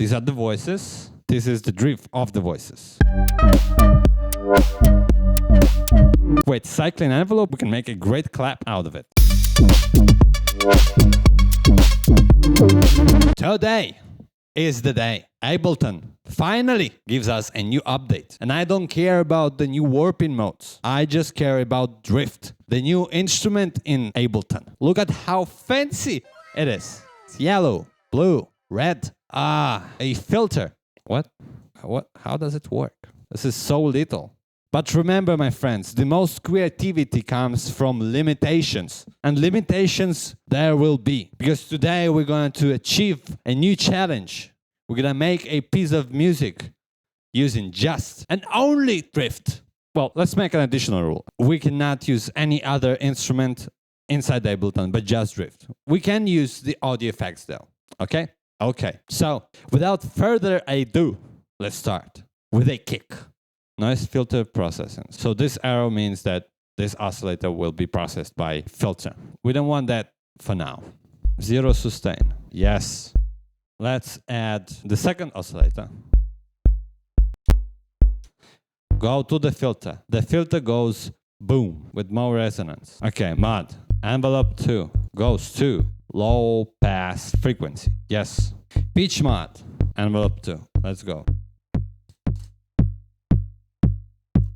These are the voices. This is the drift of the voices. With cycling envelope, we can make a great clap out of it. Today is the day. Ableton finally gives us a new update. And I don't care about the new warping modes. I just care about drift, the new instrument in Ableton. Look at how fancy it is. It's yellow, blue, red. A filter. What? How does it work? This is so little. But remember, my friends, the most creativity comes from limitations. And limitations there will be. Because today we're going to achieve a new challenge. We're going to make a piece of music using just and only drift. Well, let's make an additional rule. We cannot use any other instrument inside Ableton, but just drift. We can use the audio effects though. Okay? Okay. So, without further ado, let's start with a kick. Noise filter processing. So this arrow means that this oscillator will be processed by filter. We don't want that for now. 0 sustain. Yes. Let's add the second oscillator. Go to the filter. The filter goes boom with more resonance. Okay, mod. Envelope 2 goes to low pass frequency. Yes. Pitch mod. Envelope 2. Let's go.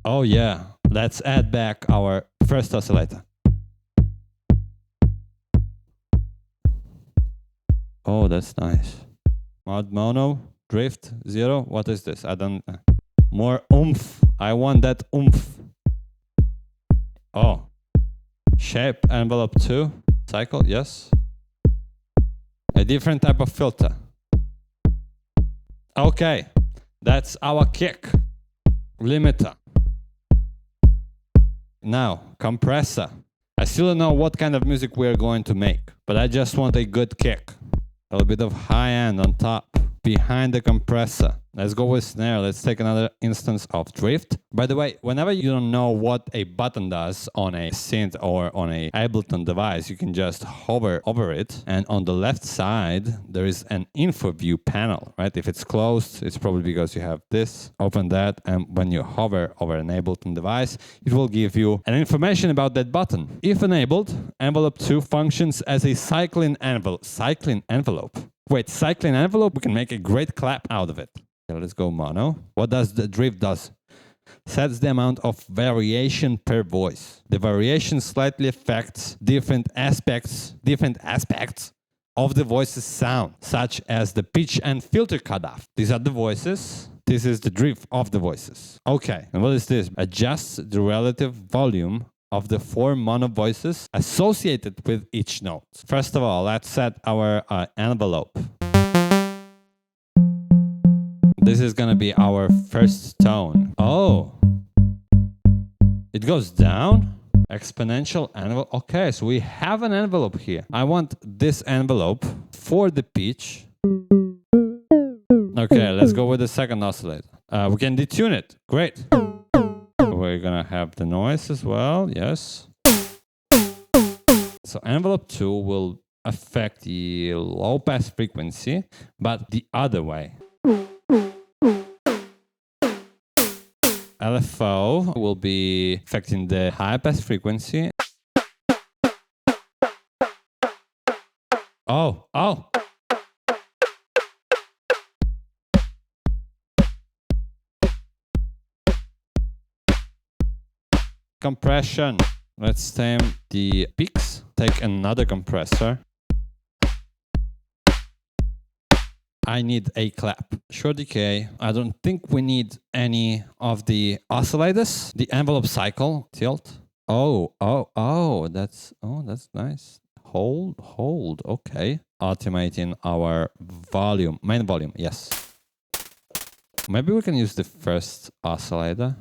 Oh yeah, let's add back our first oscillator. Oh, that's nice. Mod mono, drift, 0. What is this? I don't... More oomph. I want that oomph. Oh. Shape, envelope 2. Cycle, yes. A different type of filter. Okay, that's our kick. Limiter. Now, compressor. I still don't know what kind of music we're going to make, but I just want a good kick. A little bit of high end on top, behind the compressor. Let's go with snare. Let's take another instance of drift. By the way, whenever you don't know what a button does on a synth or on a Ableton device, you can just hover over it. And on the left side, there is an info view panel, right? If it's closed, it's probably because you have this. Open that, and when you hover over an Ableton device, it will give you an information about that button. If enabled, envelope 2 functions as a cycling envelope. Cycling envelope. With cycling envelope, we can make a great clap out of it. Okay, let's go mono. What does the drift does? Sets the amount of variation per voice. The variation slightly affects different aspects of the voice's sound, such as the pitch and filter cutoff. These are the voices. This is the drift of the voices. Okay, and what is this? Adjusts the relative volume of the 4 mono voices associated with each note. First of all, let's set our envelope. This is gonna be our first tone. Oh, it goes down. Exponential envelope. Okay, so we have an envelope here. I want this envelope for the pitch. Okay, let's go with the second oscillator. We can detune it. Great. We're gonna have the noise as well. Yes. So envelope 2 will affect the low pass frequency, but the other way. LFO will be affecting the high pass frequency. Oh. Compression. Let's tame the peaks. Take another compressor. I need a clap. Short decay. I don't think we need any of the oscillators. The envelope cycle. Tilt. Oh, that's nice. Hold. Okay. Automating our volume. Main volume. Yes. Maybe we can use the first oscillator.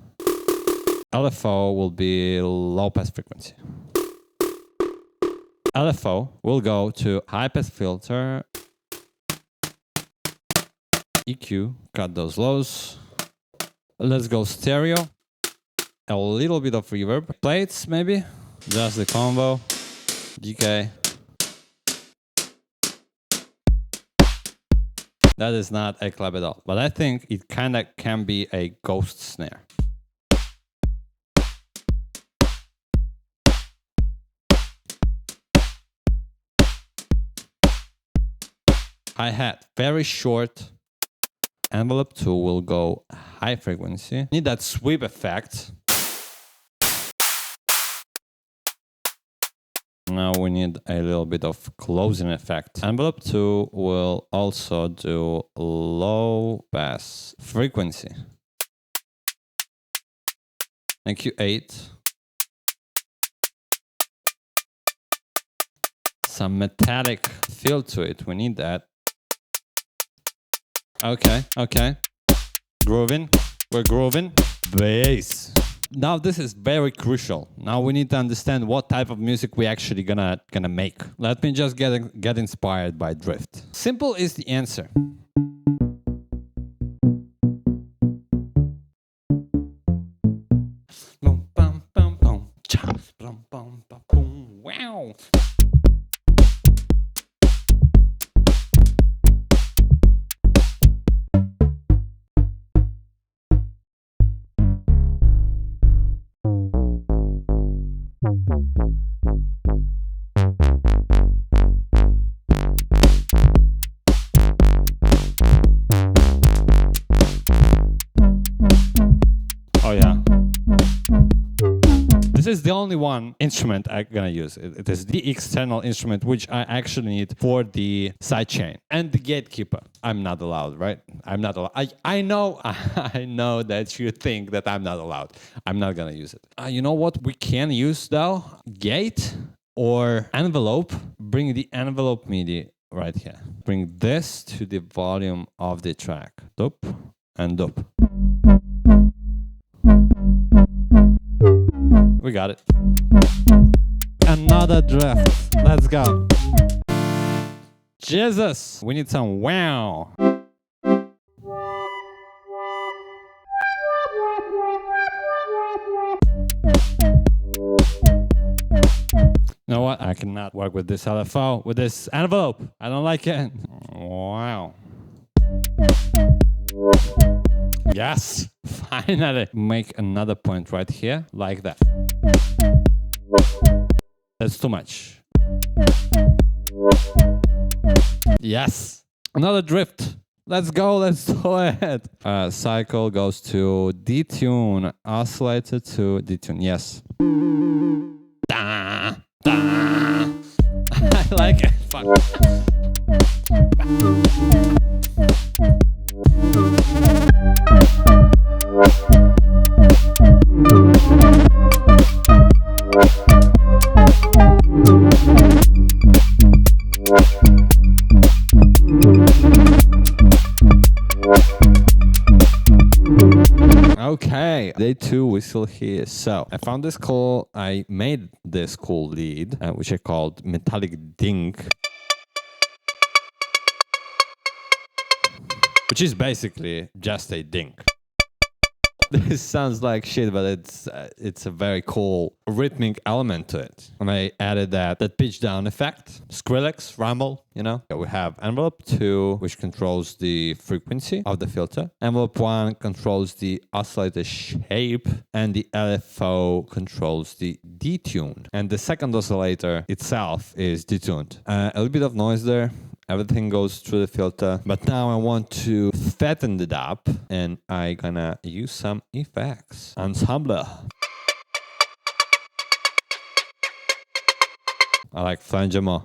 LFO will be low pass frequency. LFO will go to high pass filter. EQ, cut those lows. Let's go stereo. A little bit of reverb. Plates, maybe. Just the combo. Decay. That is not a clap at all. But I think it kind of can be a ghost snare. Hi-hat, very short. Envelope 2 will go high frequency. Need that sweep effect. Now we need a little bit of closing effect. Envelope 2 will also do low bass frequency. And Q8. Some metallic feel to it. We need that. Okay, okay. Grooving. We're grooving. Bass. Now this is very crucial. Now we need to understand what type of music we actually gonna make. Let me just get inspired by drift. Simple is the answer. Wow. Oh yeah. This is the only one instrument I'm gonna use. It is the external instrument which I actually need for the sidechain and the gatekeeper. I'm not allowed, right? I'm not allowed. I know I know that you think that I'm not allowed. I'm not gonna use it. You know what we can use though? Gate or envelope. Bring the envelope MIDI right here. Bring this to the volume of the track. Doop and doop. We got it. Another drift. Let's go. Jesus. We need some wow. You know what? I cannot work with this LFO, with this envelope. I don't like it. Wow. Yes, finally. Make another point right here, like that. That's too much. Yes, another drift. Let's go, let's go ahead. Cycle goes to detune, oscillator to detune, yes. Da, da. I like it. Fuck. Okay, day 2, we're still here. So I found this cool, I made this cool lead, which I called Metallic Dink, which is basically just a dink. This sounds like shit, but it's a very cool rhythmic element to it. And I added that pitch down effect, Skrillex, rumble, you know. We have envelope 2, which controls the frequency of the filter. Envelope 1 controls the oscillator shape, and the LFO controls the detune. And the second oscillator itself is detuned. A little bit of noise there. Everything goes through the filter, but now I want to fatten it up, and I'm gonna use some effects. Ensemble. I like flanger more.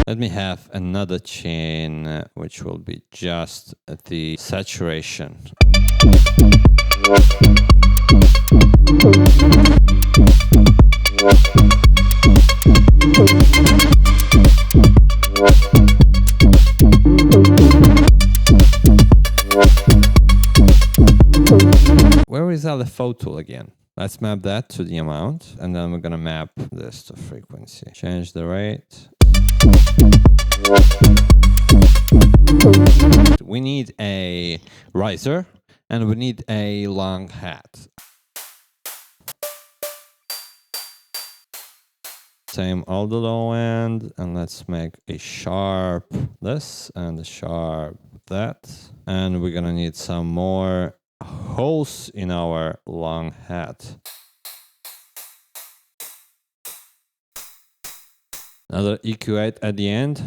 Let me have another chain, which will be just the saturation. Where is LFO tool again? Let's map that to the amount, and then we're gonna map this to frequency. Change the rate. We need a riser, And we need a long hat. Same all the low end, and let's make a sharp this and a sharp that. And we're gonna need some more holes in our long hat. Another EQ8 at the end.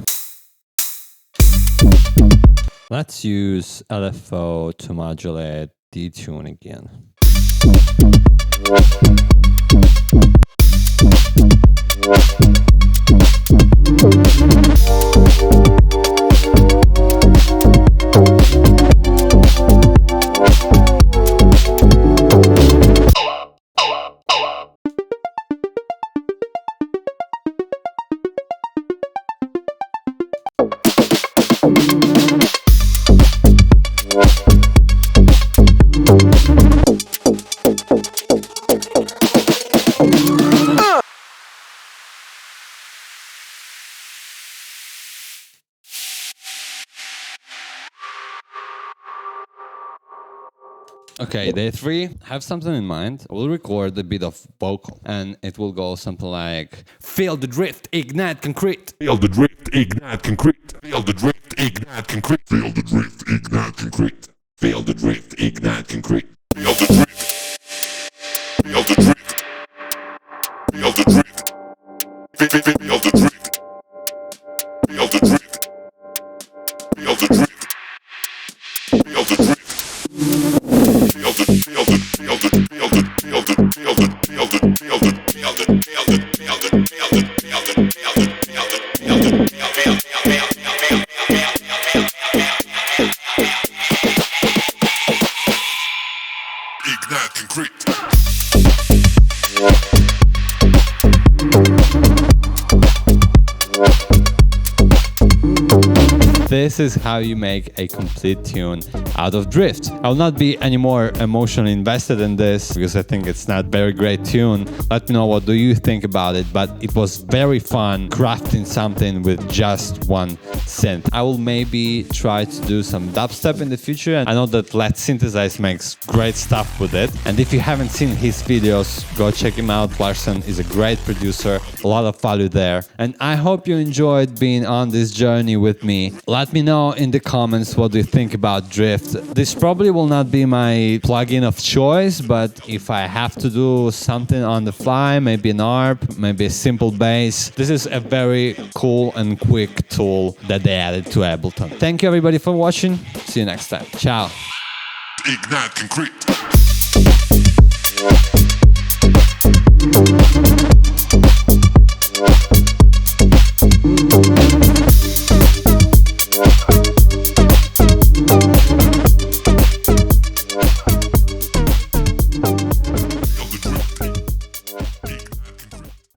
Let's use LFO to modulate detune again. Okay, day 3, have something in mind. We'll record a bit of vocal, and it will go something like feel the drift, ignite concrete. Feel the drift, ignite concrete. Feel the drift, ignite concrete. Feel the drift, ignite concrete. Feel the drift, ignite concrete. Feel the drift. Feel the drift. Feel the drift. Feel the drift. Feel the drift. Feel the drift. Feel the drift. Ignite concrete. This is how you make a complete tune out of drift. I will not be any more emotionally invested in this because I think it's not a very great tune. Let me know what do you think about it, but it was very fun crafting something with just one synth. I will maybe try to do some dubstep in the future, and I know that Let's Synthesize makes great stuff with it. And if you haven't seen his videos, go check him out. Larson is a great producer, a lot of value there. And I hope you enjoyed being on this journey with me. Let me know in the comments what do you think about drift. This probably will not be my plugin of choice, but if I have to do something on the fly, maybe an ARP, maybe a simple bass, this is a very cool and quick tool that they added to Ableton. Thank you everybody for watching. See you next time. Ciao. Ignite concrete.